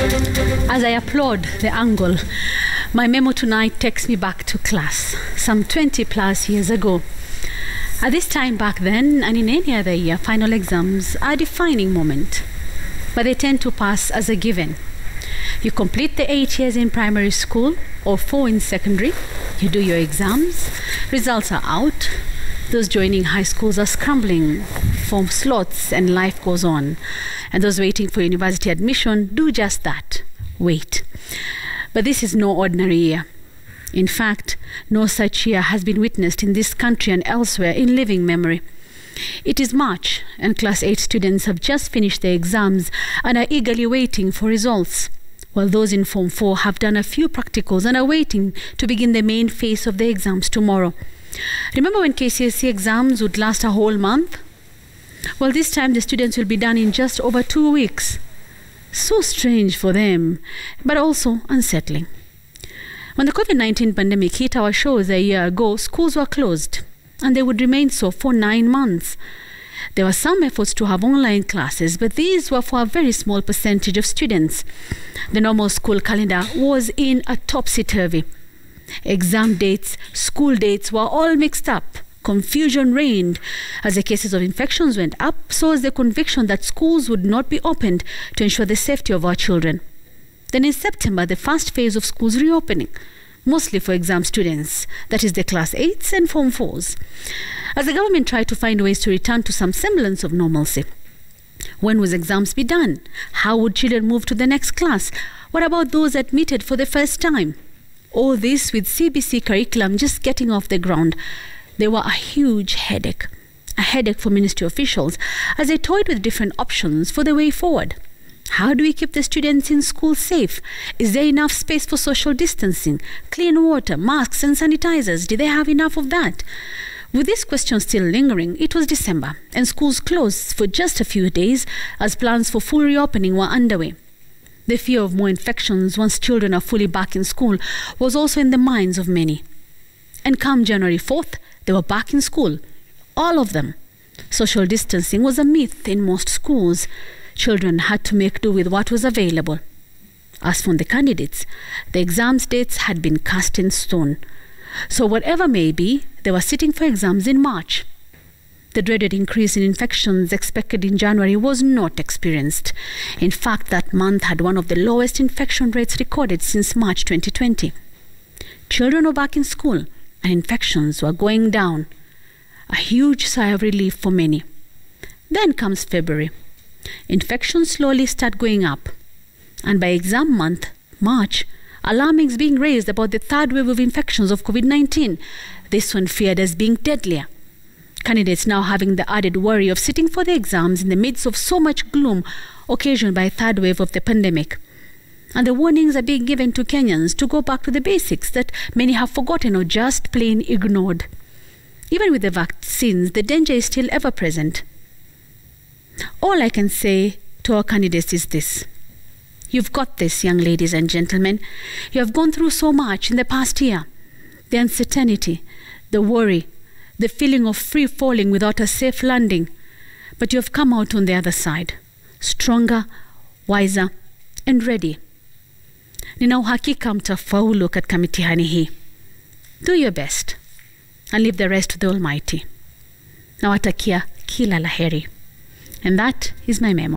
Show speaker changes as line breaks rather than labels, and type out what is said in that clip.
As I applaud the angle, my memo tonight takes me back to class, some 20 plus years ago. At this time back then, and in any other year, final exams are a defining moment, but they tend to pass as a given. You complete the 8 years in primary school or 4 in secondary, you do your exams, results are out, those joining high schools are scrambling for slots and life goes on, and those waiting for university admission do just that, wait. But this is no ordinary year. In fact, no such year has been witnessed in this country and elsewhere in living memory. It is March, and Class 8 students have just finished their exams and are eagerly waiting for results, while those in Form 4 have done a few practicals and are waiting to begin the main phase of the exams tomorrow. Remember when KCSE exams would last a whole month? Well, this time the students will be done in just over 2 weeks. So strange for them, but also unsettling. When the COVID-19 pandemic hit our shores a year ago, schools were closed, and they would remain so for 9 months. There were some efforts to have online classes, but these were for a very small percentage of students. The normal school calendar was in a topsy-turvy. Exam dates, school dates were all mixed up. Confusion reigned. As the cases of infections went up, so was the conviction that schools would not be opened to ensure the safety of our children. Then in September, the first phase of schools reopening, mostly for exam students, that is the Class 8s and Form 4s. As the government tried to find ways to return to some semblance of normalcy. When would exams be done? How would children move to the next class? What about those admitted for the first time? All this with CBC curriculum just getting off the ground. They were a huge headache. A headache for ministry officials as they toyed with different options for the way forward. How do we keep the students in school safe? Is there enough space for social distancing, clean water, masks and sanitizers? Did they have enough of that? With this question still lingering, it was December and schools closed for just a few days as plans for full reopening were underway. The fear of more infections once children are fully back in school was also in the minds of many. And come January 4th, they were back in school. All of them. Social distancing was a myth in most schools. Children had to make do with what was available. As for the candidates, the exams dates had been cast in stone. So whatever may be, they were sitting for exams in March. The dreaded increase in infections expected in January was not experienced. In fact, that month had one of the lowest infection rates recorded since March 2020. Children were back in school and infections were going down. A huge sigh of relief for many. Then comes February. Infections slowly start going up. And by exam month, March, alarming is being raised about the third wave of infections of COVID-19, this one feared as being deadlier. Candidates now having the added worry of sitting for the exams in the midst of so much gloom occasioned by a third wave of the pandemic. And the warnings are being given to Kenyans to go back to the basics that many have forgotten or just plain ignored. Even with the vaccines, the danger is still ever present. All I can say to our candidates is this. You've got this, young ladies and gentlemen. You have gone through so much in the past year. The uncertainty, the worry, the feeling of free falling without a safe landing. But you have come out on the other side, stronger, wiser, and ready. Nina uhakika mtafaulu katika mitihani hii. Do your best and leave the rest to the Almighty. Nawatakia kila laheri. And that is my memo.